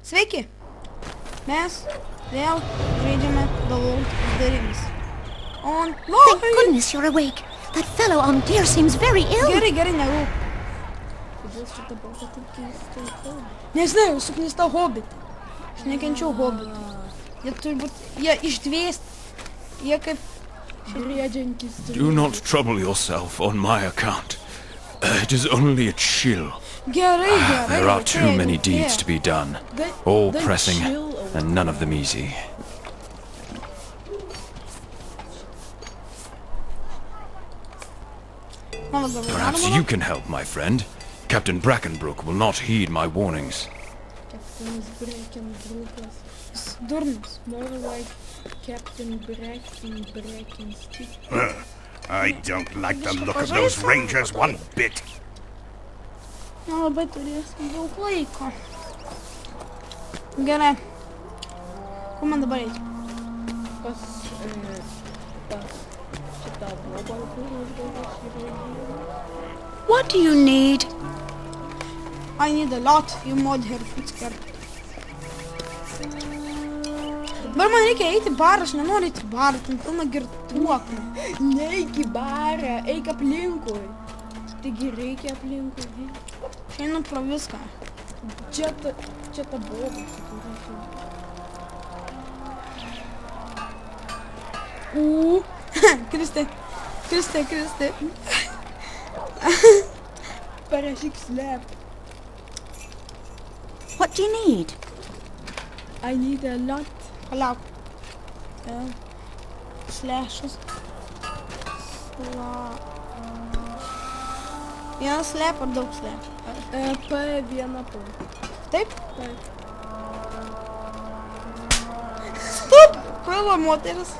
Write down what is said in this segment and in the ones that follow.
Sveiki! Mes vėl žaidžiame The Lord of the Rings. Thank goodness you're awake. That fellow on deer seems very ill. Gerai, nerūp. Kodėl šitą balsą taip keistai kalba? Nežinau, suknista hobitį. Aš nekenčiau hobitų. Jie turi būti, jie išdvėsti. Jie kaip... Briedžiantys. Do not trouble yourself on my account. It is only a chill. Gerai. There are too many deeds to be done. All pressing, and none of them easy. Perhaps you can help, my friend. Captain Brackenbrook will not heed my warnings. Captain Brackenbrook. Durnas. More like Captain Brackenstick. I don't like the look of those rangers one bit. Nelabai turėsim daug laiko. Gerai. Ko man dabar reikia? Pas šitą blogą, kuris galbūt yra. What do you need? I need a lot, you mod here, Fitzker. Dabar man reikia eiti į barą, aš nenoriu eiti į barą, ten pilna girtuoklių. Neik į barą, eik aplinkui. Taigi reikia aplinkui. Aš einu pro viską. Čia ta boba, su Kristė. Parašyk slap. What do you need? I need a lot. Palauk. Slashas. Vienas slap ar daug slap? P1 P. Taip? Taip. Stop! Kvaila moteris.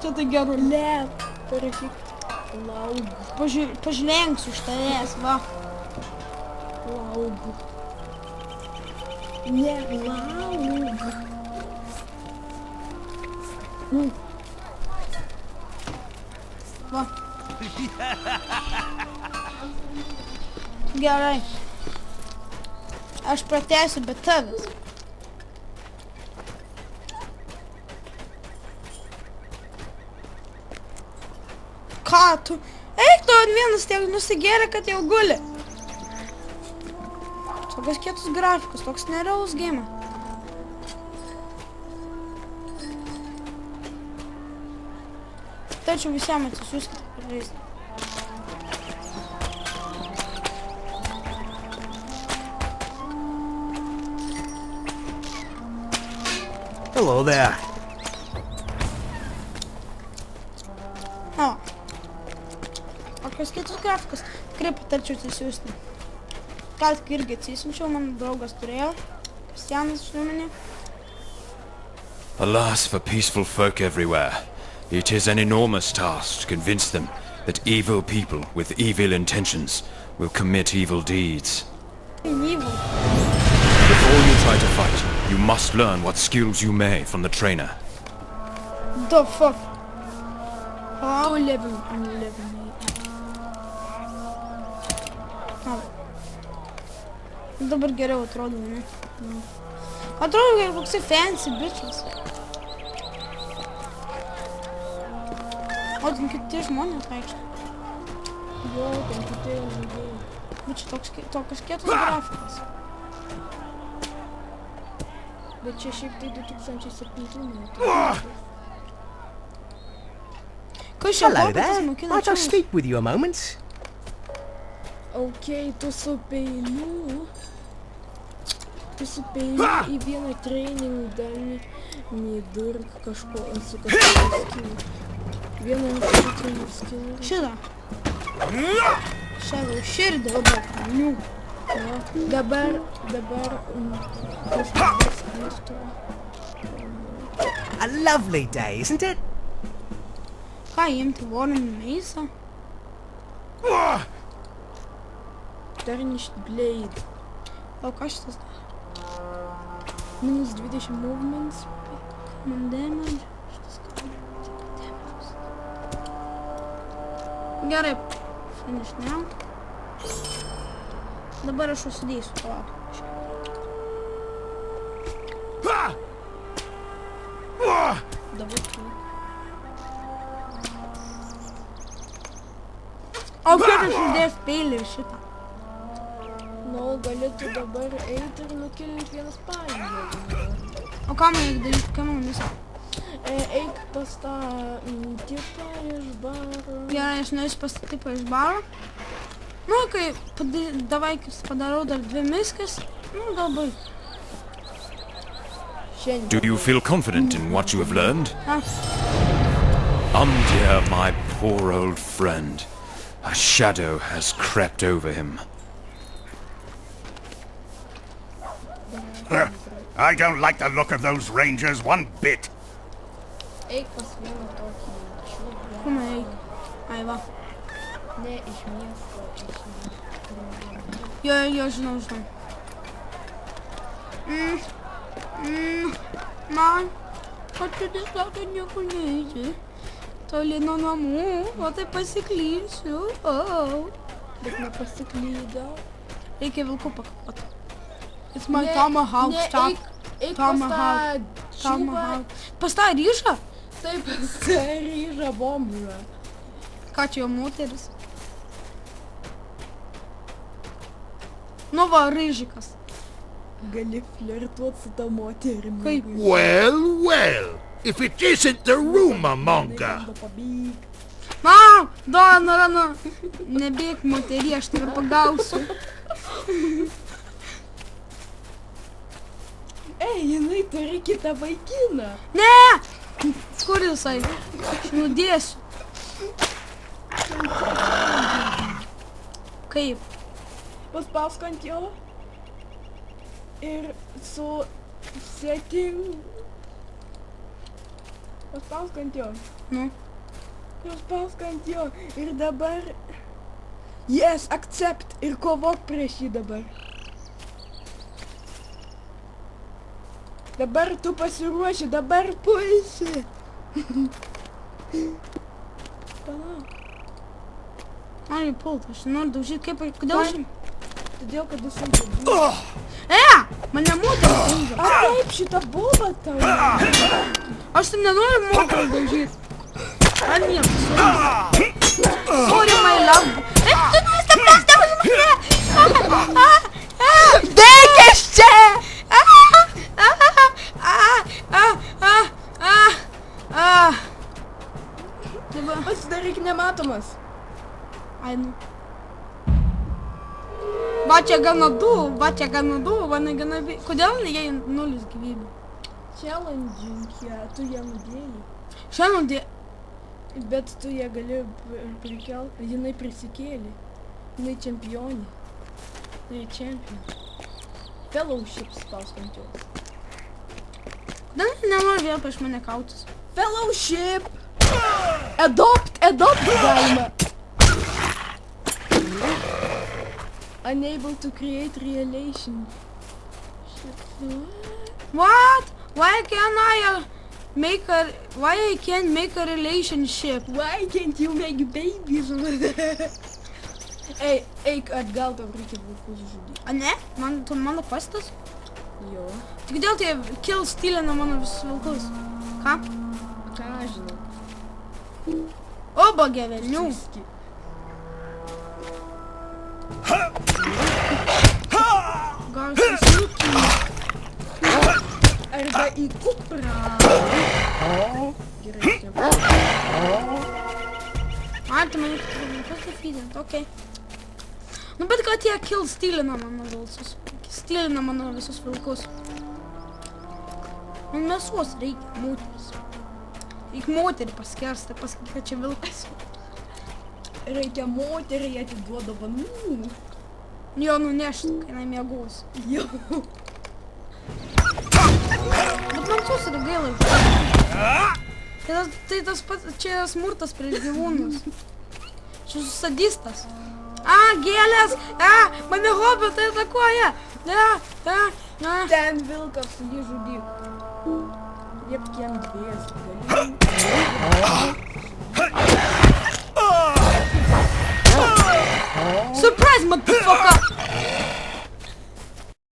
Čia tai geru. Lep. Parašyk laug. Pažlenksiu iš tavęs, va. Laug. Ne, laug. Va. Gerai. Aš pratęsiu be tavęs. Ką tu? Eik tu ant vienas tiek nusigėrė, kad jau guli. Tokios kietus grafikus, toks nerealus game. Tačiau visiems atsisiųskite ir žaisti. Hello there. Tokios kietus grafikus. Tikrai patarčiau atsisiųsti. Ką tik irgi atsisiunčiau, mano draugas turėjo. Kristianas žinoma. Alas for peaceful folk everywhere. It is an enormous task to convince them that evil people with evil intentions will commit evil deeds. Evil. Before you try to fight, you must learn what skills you may from the trainer. The fuck? To level. Dabar geriau atrodo, ne? Atrodo, kaip koksai fancy bitches. O, ten kiti žmonės vaikšto. Jo, ten kiti žaidėjai. Bet čia tokios kietos grafikas. Bet čia šiek tiek 2007 metų. Kas čia Hello buvo, there. pasimokino Might I čia? speak with you a moment? Ok, tu su peiliu į vieną training dalį durk kažko su kažko skill. Vieną iš training skill. Šitą. Šitą širdį labai kanių. Dabar kažkas skirsto. A lovely day, isn't it? Ką imti, Warren Mason? Tarnished blade. O ką šitas dar? Minus 20 movements. Man damage. Šitas ką? Gerai. Finish now. Dabar aš užsidėsiu, palauk. Dabar tu. O kaip aš uždėjęs peilį ir šitą? Nu, galėtų dabar eiti ir nukilinti vienas pavyzdį. O ką man reikia daryti? Ką man visą? Eik pas tą tipą iš baro. Gerai, aš nuėsiu pas tą tipą iš baro. Nu, kai davai padarau dar 2 miskas, nu, galbūt. Do you feel confident in what you have learned? Ah. Dear, my poor old friend. A shadow has crept over him. I don't like the look of those rangers one bit. Eik pas vieną tokį čiūdą. Kur man reikia? Ai, va. Ne iš miesto, iš miesto. Jo, žinau. Man, kad tu sakė niekur neįsi. Toli nuo namų, o tai pasiklysiu. Bet nepasiklydau. Reikia vilkų pakapoti. It's my tomahawk, stop. Eik pas tą čiūbą. Pas tą ryžą? Taip, pas tą ryžą bombą. Ką čia jo moteris? Nu va, ryžikas. Gali flirtuot su tą moterimi. Kaip? Well. If it isn't the rumor monger. Mam, Dona, nebėk moterį, aš tave pagausiu. Ei, jinai turi kitą vaikiną. Ne! Kur jisai? Aš nudėsiu. Kaip? Paspausk ant jo. Ir su setting. Paspausk ant jo. Nu. Paspausk ant jo. Ir dabar... Yes, accept. Ir kovok prieš jį dabar. Dabar tu pasiruoši, dabar pulsi. Palauk. Man jį pult, aš noriu daužyti, kaip aš, kodėl aš... Todėl, kad jis sunku. Mane moteris daužo. A taip, šitą bulbą tau. Aš tai nenoriu moteris daužyti. Man niekas. Sorry, my love. Tu nustapas, Dėkis čia! Pasidaryk nematomas. Ai, nu. Va čia gana du, mane gana... Kodėl jai 0 gyvybių? Challenging ją, tu ją nudėjai. Šiandien dė... Bet tu ją gali prikelti, jinai prisikėlė. Jinai čempionė. Tai čempion. Fellowship spausk ant jos. Kodėl nenori vėl prieš mane kautis? Fellowship! Adopt galima. Unable to create relation. What? Why can't make a relationship? Why can't you make babies? Ei, eik atgal, tau reikia vaikus žudyti. A ne? Mano pastas? Jo. Tik dėl tai kill stylina mano visus vilkus. Ką? Ką žinau. Obagė velnių. Gal susilpinti. Arba į kuprą. Gerai, čia. Ai, tai man kas tai feedint, okei. Nu, bet kad jie kill stylina mano vilkus. Stylina mano visus vilkus. Man mėsos reikia, moteris. Reikia moterį paskersti, pasakyk, kad čia vilkas. Reikia moteriai atiduoda vanų. Jo nunešti, kai jinai miegos. Jo. Bet man susirė gaila. Tai tas pats, čia smurtas prieš gyvūnus. Čia sadistas. Gėlės! Mane hobitai atakuoja! Ten vilkas, jį žudyk. Liepk jam dvies. Surprise, motherfucker!